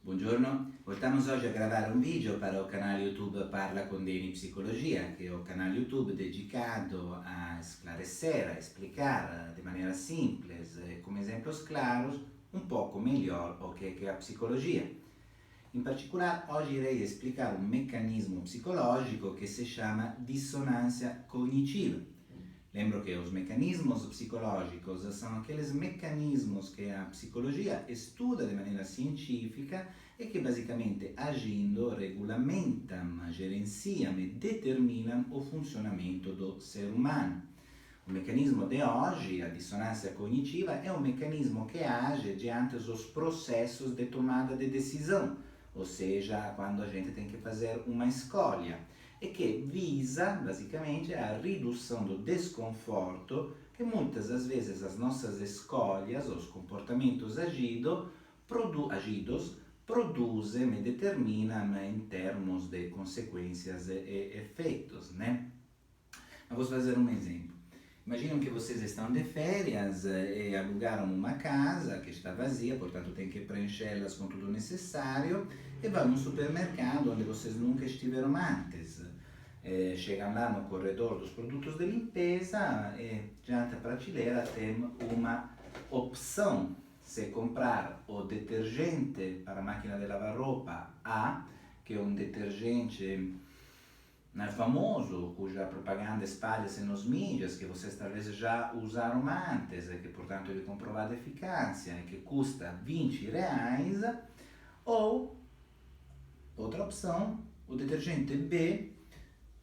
Buongiorno, voltamos hoje a gravar um vídeo para o canal YouTube Parla com Dani Psicologia, que é o canal YouTube dedicado a esclarecer, a explicar de maneira simples, com exemplos claros, um pouco melhor o que é a psicologia. In particolare, oggi irei explicar un meccanismo psicologico che si chiama dissonância cognitiva. Lembro que os mecanismos psicológicos são aqueles mecanismos que a psicologia estuda de maneira científica e que basicamente agindo regulamentam, gerenciam e determinam o funcionamento do ser umano. O meccanismo de hoje, a dissonância cognitiva, é um mecanismo que age diante dos processos de tomada de decisão, ou seja, quando a gente tem que fazer uma escolha, e que visa, basicamente, a redução do desconforto que muitas das vezes as nossas escolhas, os comportamentos agidos, produzem e determinam em termos de consequências e efeitos, né? Vamos fazer um exemplo. Imaginem que vocês estão de férias e alugaram uma casa que está vazia, portanto tem que preenchê-las com tudo necessário e vão no supermercado onde vocês nunca estiveram antes. Chegam lá no corredor dos produtos de limpeza e diante da prateleira tem uma opção. Se comprar o detergente para a máquina de lavar roupa A, que é um detergente famoso, cuja propaganda espalha-se nos mídias, que vocês talvez já usaram antes e que portanto é de comprovada eficácia e que custa R$20, ou outra opção, o detergente B,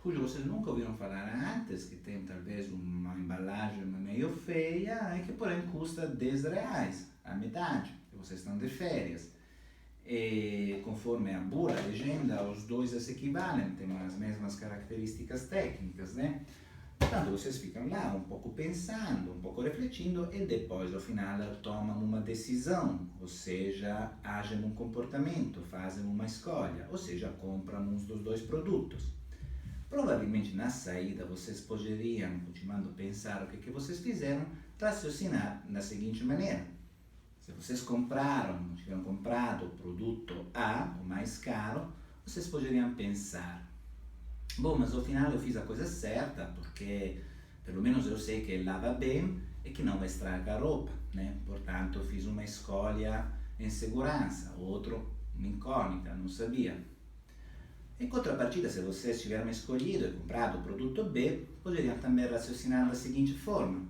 cujo vocês nunca ouviram falar antes, que tem talvez uma embalagem meio feia e que porém custa R$10, a metade, que vocês estão de férias. E conforme a boa legenda, os dois se equivalem, têm as mesmas características técnicas, né? Portanto, vocês ficam lá um pouco pensando, um pouco refletindo e depois, ao final, tomam uma decisão, ou seja, agem um comportamento, fazem uma escolha, ou seja, compram um dos dois produtos. Provavelmente na saída vocês poderiam, continuando a pensar o que vocês fizeram, raciocinar da seguinte maneira. Se vocês tiveram comprado o produto A, o mais caro, vocês poderiam pensar, bom, mas ao final eu fiz a coisa certa, porque pelo menos eu sei que lava bem e que não estraga a roupa, né? Portanto, eu fiz uma escolha em segurança, outro, uma incógnita, não sabia. Em contrapartida, se vocês tiveram escolhido e comprado o produto B, poderiam também raciocinar da seguinte forma.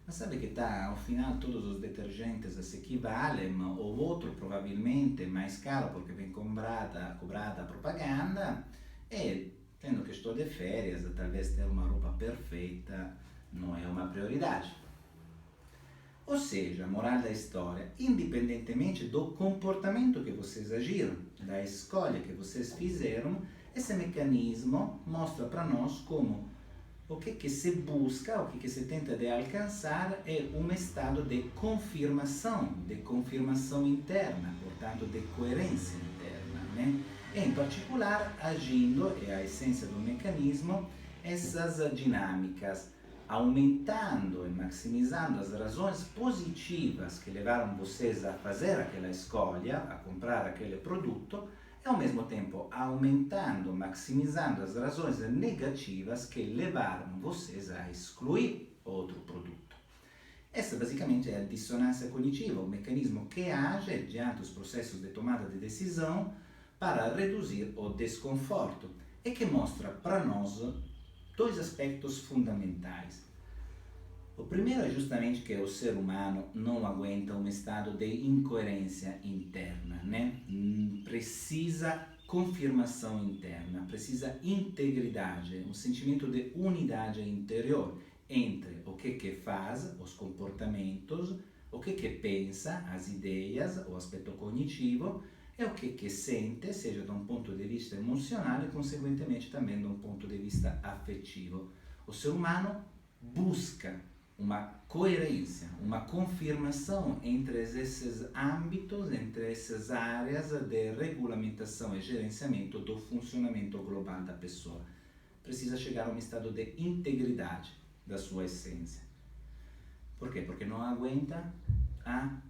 Mas sabe que ao final todos os detergentes se equivalem, o outro provavelmente mais caro porque vem cobrada a propaganda, e tendo que estou de férias, talvez ter uma roupa perfeita não é uma prioridade. Ou seja, a moral da história, independentemente do comportamento que vocês agiram, da escolha que vocês fizeram, esse mecanismo mostra para nós como o que se busca, o que se tenta de alcançar é um estado de confirmação interna, portanto de coerência interna, né? E, em particular, agindo, é a essência do mecanismo, essas dinâmicas, aumentando e maximizando as razões positivas que levaram vocês a fazer aquela escolha, a comprar aquele produto, e ao mesmo tempo aumentando, maximizando as razões negativas que levaram vocês a excluir outro produto. Essa basicamente é a dissonância cognitiva, o mecanismo que age diante dos processos de tomada de decisão para reduzir o desconforto e que mostra para nós dois aspectos fundamentais. O primeiro é justamente que o ser humano não aguenta um estado de incoerência interna, né? Precisa confirmação interna, precisa integridade, um sentimento de unidade interior entre o que faz, os comportamentos, o que pensa, as ideias, o aspecto cognitivo, e o que sente, seja de um ponto de vista emocional e, consequentemente, também de um ponto de vista afetivo. O ser humano busca uma coerência, uma confirmação entre esses âmbitos, entre essas áreas de regulamentação e gerenciamento do funcionamento global da pessoa. Precisa chegar a um estado de integridade da sua essência. Por quê? Porque não aguenta a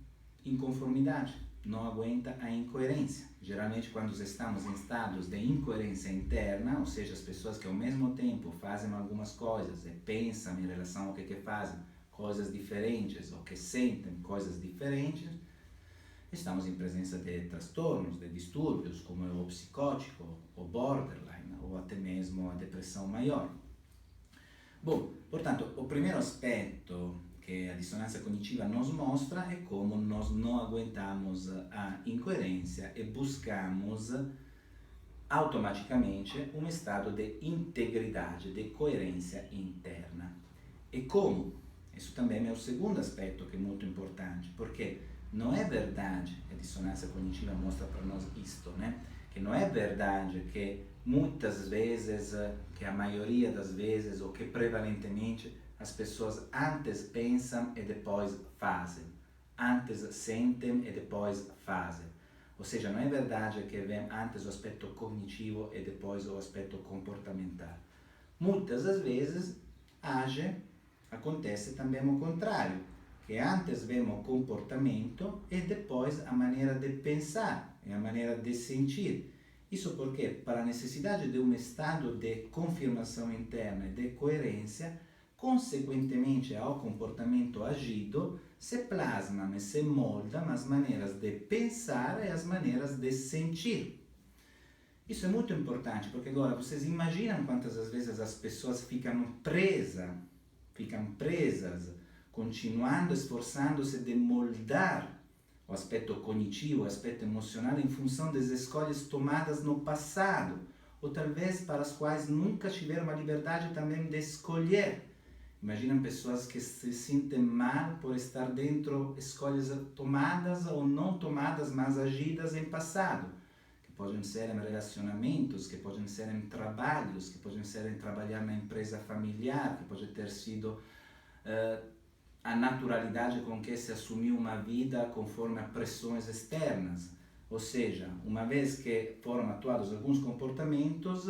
inconformidade. não aguenta a incoerência. Geralmente quando estamos em estados de incoerência interna, ou seja, as pessoas que ao mesmo tempo fazem algumas coisas e pensam em relação ao que fazem coisas diferentes, ou que sentem coisas diferentes, estamos em presença de transtornos, de distúrbios, como o psicótico, o borderline, ou até mesmo a depressão maior. Bom, portanto, o primeiro aspecto que a dissonância cognitiva nos mostra é como nós não aguentamos a incoerência e buscamos automaticamente um estado de integridade, de coerência interna. E como? Isso também é o segundo aspecto que é muito importante, porque não é verdade, a dissonância cognitiva mostra para nós isto, né? Que não é verdade que muitas vezes, que a maioria das vezes, ou que prevalentemente, as pessoas antes pensam e depois fazem. Antes sentem e depois fazem. Ou seja, não é verdade que vem antes o aspecto cognitivo e depois o aspecto comportamental. Muitas das vezes acontece também o contrário, que antes vemos o comportamento e depois a maneira de pensar e a maneira de sentir. Isso porque, para a necessidade de um estado de confirmação interna e de coerência, consequentemente ao comportamento agido, se plasmam e se moldam as maneiras de pensar e as maneiras de sentir. Isso é muito importante, porque agora vocês imaginam quantas vezes as pessoas ficam presas, continuando esforçando-se de moldar o aspecto cognitivo, o aspecto emocional em função das escolhas tomadas no passado, ou talvez para as quais nunca tiveram a liberdade também de escolher. Imaginam pessoas que se sentem mal por estar dentro de escolhas tomadas ou não tomadas, mas agidas em passado, que podem ser em relacionamentos, que podem ser em trabalhos, que podem ser em trabalhar na empresa familiar, que pode ter sido a naturalidade com que se assumiu uma vida conforme a pressões externas. Ou seja, uma vez que foram atuados alguns comportamentos,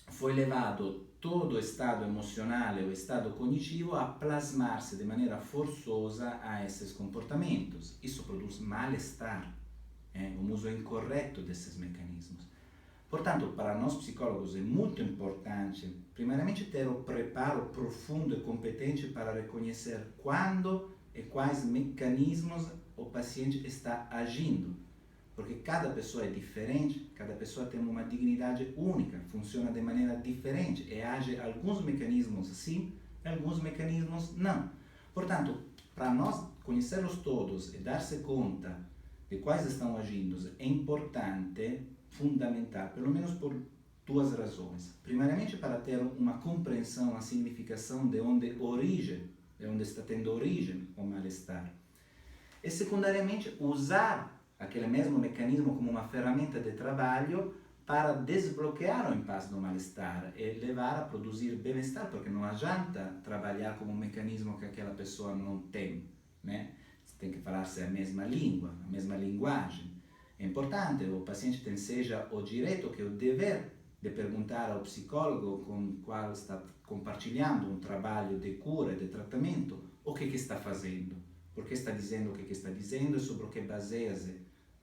foi levado todo o estado emocional e o estado cognitivo a plasmar-se de maneira forçosa a esses comportamentos. Isso produz mal-estar, um uso incorreto desses mecanismos. Portanto, para nós psicólogos é muito importante, primeiramente, ter o preparo profundo e competente para reconhecer quando e quais mecanismos o paciente está agindo. Porque cada pessoa é diferente, cada pessoa tem uma dignidade única, funciona de maneira diferente e age alguns mecanismos sim, alguns mecanismos não. Portanto, para nós conhecê-los todos e dar-se conta de quais estão agindo, é importante, fundamental, pelo menos por duas razões. Primeiramente, para ter uma compreensão, a significação de onde está tendo origem o mal-estar. E secundariamente, usar aquele mesmo mecanismo como uma ferramenta de trabalho para desbloquear o impasse do mal-estar e levar a produzir bem-estar, porque não adianta trabalhar como um mecanismo que aquela pessoa não tem, né? Você tem que falar-se a mesma língua, a mesma linguagem. É importante, o paciente tem seja o direito que o dever de perguntar ao psicólogo com o qual está compartilhando um trabalho de cura e de tratamento o que está fazendo, por que está dizendo o que está dizendo e sobre o que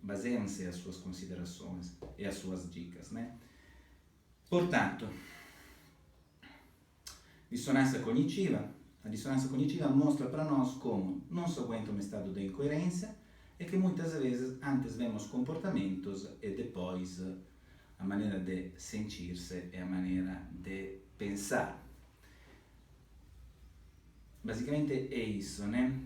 baseiam-se as suas considerações e as suas dicas, né? Portanto, dissonância cognitiva. A dissonância cognitiva mostra para nós como não se aguenta um estado de incoerência e que muitas vezes antes vemos comportamentos e depois a maneira de sentir-se e a maneira de pensar. Basicamente é isso, né?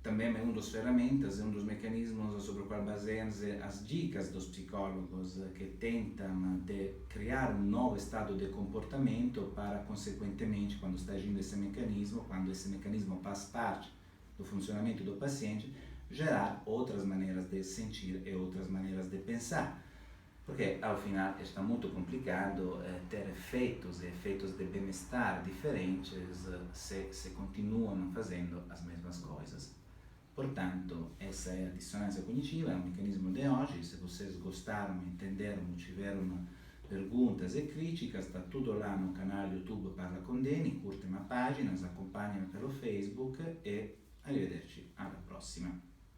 Também é uma das ferramentas, é um dos mecanismos sobre o qual baseiam-se as dicas dos psicólogos que tentam de criar um novo estado de comportamento para, consequentemente, quando está agindo esse mecanismo, quando esse mecanismo faz parte do funcionamento do paciente, gerar outras maneiras de sentir e outras maneiras de pensar. Porque, ao final, está muito complicado ter efeitos de bem-estar diferentes se continuam fazendo as mesmas coisas. Portanto, essa é a dissonância cognitiva, é um mecanismo de hoje. Se vocês gostaram, entenderam, tiveram perguntas e críticas, está tudo lá no canal YouTube Parla com Deni, curtem a página, acompanhem pelo Facebook e Arrivederci, alla prossima.